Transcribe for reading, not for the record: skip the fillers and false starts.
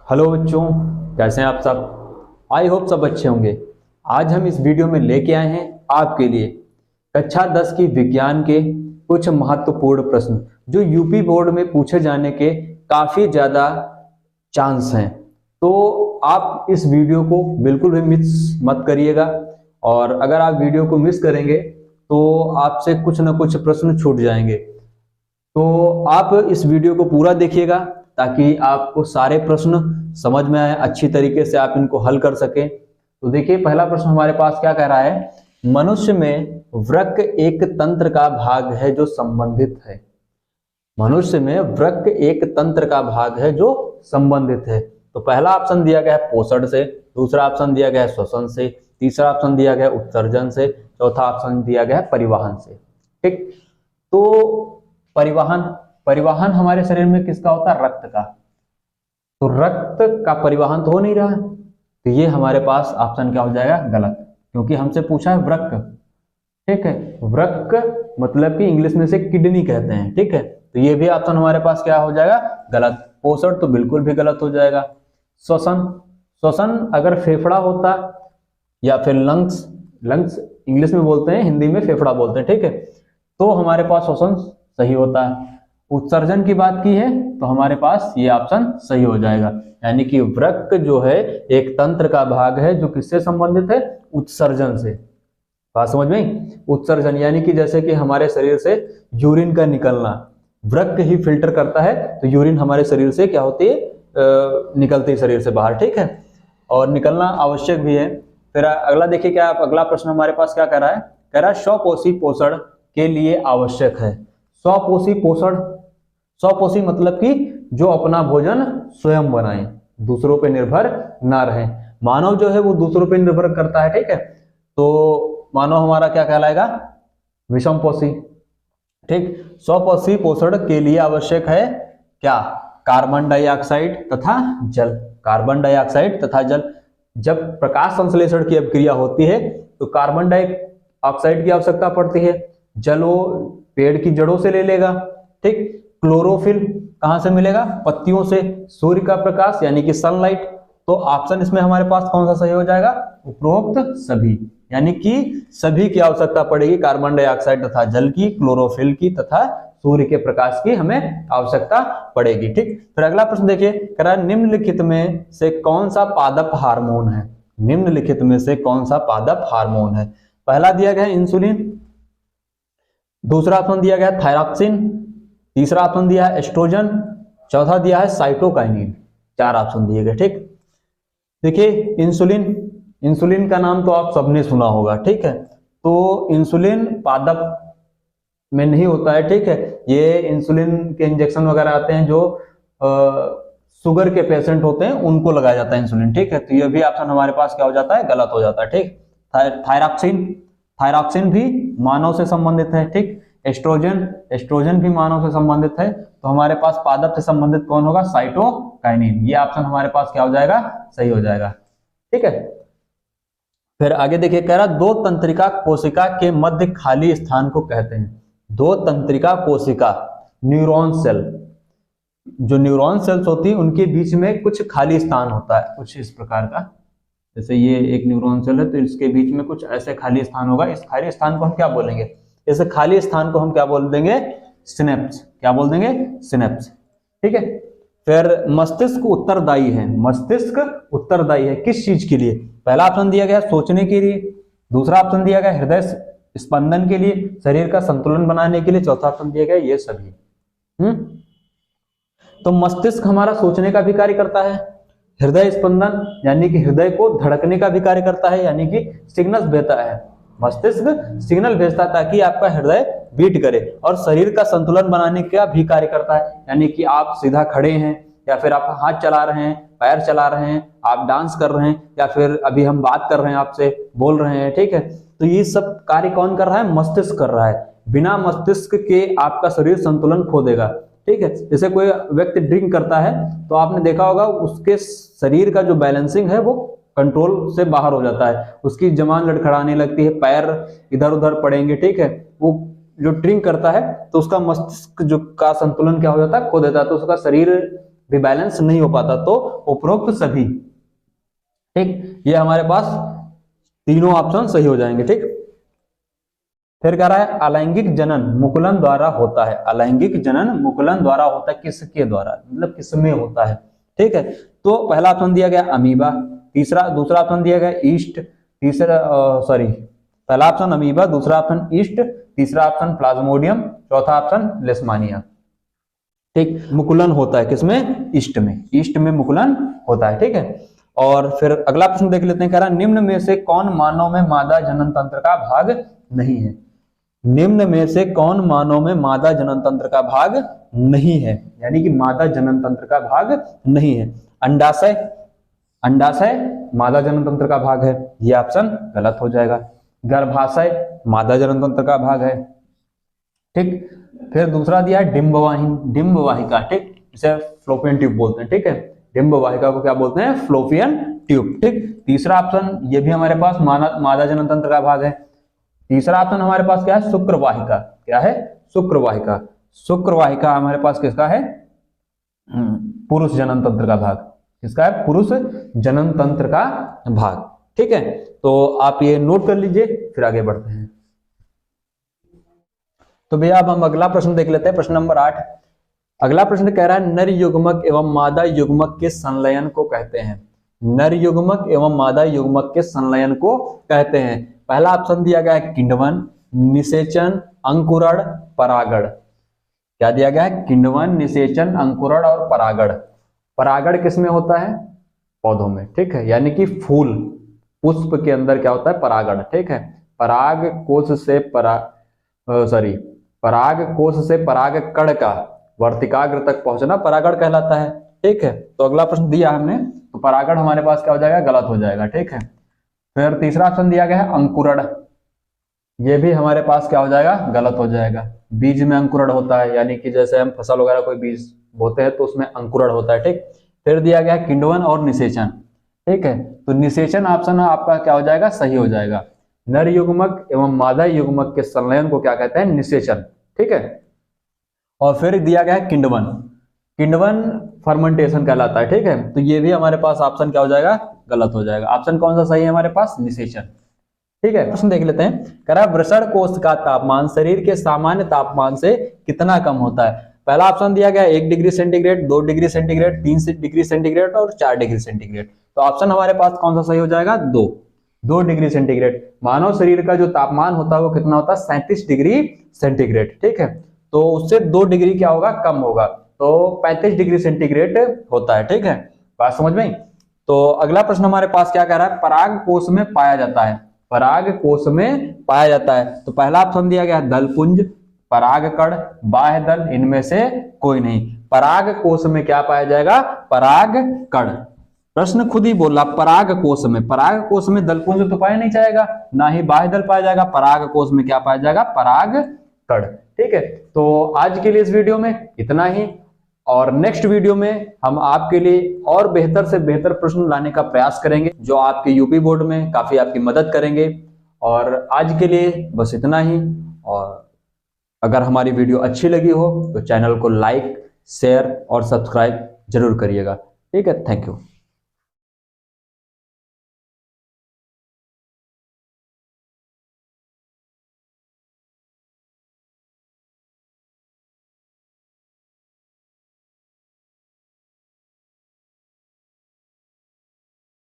Hello बच्चों, कैसे हैं आप सब। आई होप सब अच्छे होंगे। आज हम इस वीडियो में लेके आए हैं आपके लिए कक्षा 10 की विज्ञान के कुछ महत्वपूर्ण प्रश्न जो यूपी बोर्ड में पूछे जाने के काफी ज्यादा चांस हैं। तो आप इस वीडियो को बिल्कुल भी मिस मत करिएगा, और अगर आप वीडियो को मिस करेंगे तो आपसे कुछ ना कुछ प्रश्न छूट जाएंगे। तो आप इस वीडियो को पूरा देखिएगा ताकि आपको सारे प्रश्न समझ में आए, अच्छी तरीके से आप इनको हल कर सकें। तो देखिए, पहला प्रश्न हमारे पास क्या कह रहा है। मनुष्य में वृक्क एक तंत्र का भाग है जो संबंधित है। मनुष्य में वृक्क एक तंत्र का भाग है जो संबंधित है। तो पहला ऑप्शन दिया गया है पोषण से, दूसरा ऑप्शन दिया गया है श्वसन से, तीसरा ऑप्शन दिया गया है उत्सर्जन से, चौथा ऑप्शन दिया गया है परिवहन से। ठीक, तो परिवहन हमारे शरीर में किसका होता है? रक्त का। तो रक्त का परिवहन तो हो नहीं रहा, तो ये हमारे पास ऑप्शन क्या हो जाएगा? गलत, क्योंकि हमसे पूछा है वृक्क। ठीक है, वृक्क मतलब कि इंग्लिश में से किडनी कहते हैं। ठीक है, तो ये भी ऑप्शन हमारे पास क्या हो जाएगा? गलत। पोषण तो बिल्कुल भी गलत हो जाएगा। श्वसन अगर फेफड़ा होता या फिर लंग्स इंग्लिश में बोलते हैं, हिंदी में फेफड़ा बोलते हैं। ठीक है, तो हमारे पास श्वसन सही होता है। उत्सर्जन की बात की है तो हमारे पास ये ऑप्शन सही हो जाएगा, यानी कि वृक्क जो है एक तंत्र का भाग है जो किससे संबंधित है? उत्सर्जन से। बात समझ में? उत्सर्जन यानी कि जैसे कि हमारे शरीर से यूरिन का निकलना वृक्क ही फिल्टर करता है, तो यूरिन हमारे शरीर से क्या होती है? निकलती है शरीर से बाहर। ठीक है, और निकलना आवश्यक भी है। फिर अगला देखिए, क्या अगला प्रश्न हमारे पास क्या कह रहा है? कह रहा है स्वपोषी पोषण के लिए आवश्यक है। स्वपोषी पोषण, स्वपोषी मतलब कि जो अपना भोजन स्वयं बनाए, दूसरों पे निर्भर ना रहे। मानव जो है वो दूसरों पे निर्भर करता है। ठीक है, तो मानव हमारा क्या कहलाएगा? विषमपोषी। ठीक, स्वपोषी पोषण के लिए आवश्यक है क्या? कार्बन डाइऑक्साइड तथा जल। कार्बन डाइऑक्साइड तथा जल। जब प्रकाश संश्लेषण की अभिक्रिया होती है तो कार्बन डाइऑक्साइड की आवश्यकता पड़ती है, जल वो पेड़ की जड़ों से ले लेगा। ठीक, क्लोरोफिल कहां से मिलेगा? पत्तियों से। सूर्य का प्रकाश यानी कि सनलाइट। तो ऑप्शन इसमें हमारे पास कौन सा सही हो जाएगा? उपरोक्त सभी, यानी कि सभी की आवश्यकता पड़ेगी, कार्बन डाइऑक्साइड तथा जल की, क्लोरोफिल की तथा सूर्य के प्रकाश की हमें आवश्यकता पड़ेगी। ठीक, फिर अगला प्रश्न देखिए, कह रहा है निम्नलिखित में से कौन सा पादप हार्मोन है? निम्नलिखित में से कौन सा पादप हार्मोन है? पहला दिया गया है इंसुलिन, दूसरा ऑप्शन दिया गया है थायरॉक्सिन, तीसरा ऑप्शन दिया है एस्ट्रोजन, चौथा दिया है साइटोकाइनिन। चार ऑप्शन दिए गए। ठीक, देखिए इंसुलिन का नाम तो आप सबने सुना होगा। ठीक है, तो इंसुलिन पादप में नहीं होता है। ठीक है, ये इंसुलिन के इंजेक्शन वगैरह आते हैं जो शुगर के पेशेंट होते हैं उनको लगाया जाता है इंसुलिन। ठीक है, तो ये भी ऑप्शन हमारे पास क्या हो जाता है? गलत हो जाता है। ठीक, थायरॉक्सिन भी मानव से संबंधित है। ठीक, एस्ट्रोजन भी मानव से संबंधित है। तो हमारे पास पादप से संबंधित कौन होगा? साइटोकाइनिन। ये ऑप्शन हमारे पास क्या हो जाएगा? सही हो जाएगा। ठीक है, फिर आगे देखिए, कह रहा दो तंत्रिका कोशिका के मध्य खाली स्थान को कहते हैं। दो तंत्रिका कोशिका, न्यूरॉन सेल, जो न्यूरॉन सेल्स होती है उनके बीच में कुछ खाली स्थान होता है, कुछ इस प्रकार का। जैसे ये एक न्यूरॉन सेल है तो इसके बीच में कुछ ऐसे खाली स्थान होगा। इस खाली स्थान को हम क्या बोलेंगे? इस खाली स्थान को हम क्या बोल देंगे? सिनेप्स। क्या बोल देंगे? सिनेप्स। ठीक है, फिर मस्तिष्क उत्तरदायी है। मस्तिष्क उत्तरदायी है किस चीज के लिए? पहला ऑप्शन दिया गया सोचने के लिए, दूसरा ऑप्शन दिया गया हृदय स्पंदन के लिए, शरीर का संतुलन बनाने के लिए, चौथा ऑप्शन दिया गया ये सभी। तो मस्तिष्क हमारा सोचने का भी कार्य करता है, हृदय स्पंदन यानी कि हृदय को धड़कने का भी कार्य करता है, यानी कि सिग्नल भेजता है। मस्तिष्क सिग्नल भेजता है ताकि आपका हृदय बीट करे, और शरीर का संतुलन बनाने का भी कार्य करता है, यानी कि आप सीधा खड़े हैं या फिर आप हाथ चला रहे हैं, पैर चला रहे हैं, आप डांस कर रहे हैं, या फिर अभी हम बात कर रहे हैं आपसे, बोल रहे हैं। ठीक है, तो ये सब कार्य कौन कर रहा है? मस्तिष्क कर रहा है। बिना मस्तिष्क के आपका शरीर संतुलन खो देगा। ठीक है, जैसे कोई व्यक्ति ड्रिंक करता है तो आपने देखा होगा उसके शरीर का जो बैलेंसिंग है वो कंट्रोल से बाहर हो जाता है, उसकी जमान लड़खड़ाने लगती है, पैर इधर उधर पड़ेंगे। ठीक है, वो जो ड्रिंक करता है तो उसका मस्तिष्क जो का संतुलन क्या हो जाता है? खो देता है, तो उसका शरीर भी बैलेंस नहीं हो पाता। तो उपरोक्त सभी, ठीक, ये हमारे पास तीनों ऑप्शन सही हो जाएंगे। ठीक, फिर कह रहा है अलैंगिक जनन मुकुलन द्वारा होता है। अलैंगिक जनन मुकुलन द्वारा होता है, किसके द्वारा, मतलब किसमें होता है। ठीक है, तो पहला ऑप्शन दिया गया अमीबा, दूसरा ऑप्शन दिया गया ईस्ट, पहला ऑप्शन अमीबा, दूसरा ऑप्शन ईस्ट, तीसरा ऑप्शन प्लाज्मोडियम, चौथा ऑप्शन लेशमानिया। ठीक, मुकुलन होता है किसमें, ईस्ट में मुकुलन होता है। ठीक है, और फिर अगला प्रश्न देख लेते हैं। कह रहा है निम्न में से कौन मानव में मादा जनन तंत्र का भाग नहीं है। निम्न में से कौन मानव में मादा जनन तंत्र का भाग नहीं है, यानी कि मादा जनन तंत्र का भाग नहीं है। अंडाशय, अंडाशय मादा जनन तंत्र का भाग है, यह ऑप्शन गलत हो जाएगा। गर्भाशय मादा जनन तंत्र का भाग है। ठीक, फिर दूसरा दिया है डिंब वाहिका, ठीक, इसे फ्लोपियन ट्यूब बोलते हैं। ठीक है, डिंब वाहिका को क्या बोलते हैं, फ्लोपियन ट्यूब। ठीक, तीसरा ऑप्शन ये भी हमारे पास मादा जनन तंत्र का भाग है। तीसरा ऑप्शन हमारे पास क्या है, शुक्रवाहिका। क्या है, शुक्रवाहिका। शुक्रवाहिका हमारे पास किसका है, पुरुष जनन तंत्र का भाग। किसका है, पुरुष जनन तंत्र का भाग। ठीक है, तो आप ये नोट कर लीजिए, फिर आगे बढ़ते हैं। तो भैया अब हम अगला प्रश्न देख लेते हैं, प्रश्न नंबर 8। अगला प्रश्न कह रहा है नर युग्मक एवं मादा युग्मक के संलयन को कहते हैं। नर युग्मक एवं मादा युग्मक के संलयन को कहते हैं। पहला ऑप्शन दिया गया है किण्वन, निषेचन, अंकुरण, परागण। क्या दिया गया है, किण्वन, निषेचन, अंकुरण और परागण। परागण किसमें होता है, पौधों में। ठीक है, यानी कि फूल पुष्प के अंदर क्या होता है, परागण। ठीक है, पराग कोश से पराग कोश से पराग कण का वर्तिकाग्र तक पहुंचना परागण कहलाता है। ठीक है, तो अगला प्रश्न दिया हमने, तो परागण हमारे पास क्या हो जाएगा, गलत हो जाएगा। ठीक है, फिर तीसरा ऑप्शन दिया गया है अंकुरण, ये भी हमारे पास क्या हो जाएगा, गलत हो जाएगा। बीज में अंकुरण होता है, यानी कि जैसे हम फसल वगैरह कोई बीज बोते हैं तो उसमें अंकुरण होता है। ठीक, फिर दिया गया किण्वन और निषेचन। ठीक है, तो निषेचन ऑप्शन आपका क्या हो जाएगा, सही हो जाएगा। नर युग्मक एवं मादा युग्मक के संलयन को क्या कहते हैं, निषेचन। ठीक है, और फिर दिया गया है किण्वन, किण्वन फर्मेंटेशन कहलाता है। ठीक है, तो ये भी हमारे पास ऑप्शन क्या हो जाएगा, गलत हो जाएगा। ऑप्शन कौन सा सही है हमारे पास, निषेचन। ठीक है, प्रश्न देख लेते हैं। कह रहा है वृषण कोष का तापमान शरीर के सामान्य तापमान से कितना कम होता है। पहला ऑप्शन दिया गया 1 degree centigrade, 2 degree centigrade, 3 degree centigrade और 4 डिग्री सेंटीग्रेड। तो ऑप्शन हमारे पास कौन सा सही हो जाएगा, 2 डिग्री सेंटीग्रेड। मानव शरीर का जो तापमान होता है वो कितना होता है, 37 डिग्री सेंटीग्रेड। ठीक है, तो उससे 2 डिग्री क्या होगा, कम होगा, तो 35 डिग्री सेंटीग्रेड होता है। ठीक है, बात समझ में। तो अगला प्रश्न हमारे पास क्या कह रहा है, पराग कोश में पाया जाता है। पराग कोश में पाया जाता है, तो पहला ऑप्शन दिया गया दलपुंज, परागकण, बाह्य दल, इनमें से कोई नहीं। पराग कोश में क्या पाया जाएगा, परागकण। प्रश्न खुद ही बोला पराग कोश में, पराग कोश में दलपुंज तो पाया नहीं जाएगा, ना ही बाह्य दल पाया जाएगा। पराग कोश में क्या पाया जाएगा, परागकण। ठीक है, तो आज के लिए इस वीडियो में इतना ही, और नेक्स्ट वीडियो में हम आपके लिए और बेहतर से बेहतर प्रश्न लाने का प्रयास करेंगे, जो आपके यूपी बोर्ड में काफी आपकी मदद करेंगे। और आज के लिए बस इतना ही, और अगर हमारी वीडियो अच्छी लगी हो तो चैनल को लाइक, शेयर और सब्सक्राइब जरूर करिएगा। ठीक है, थैंक यू।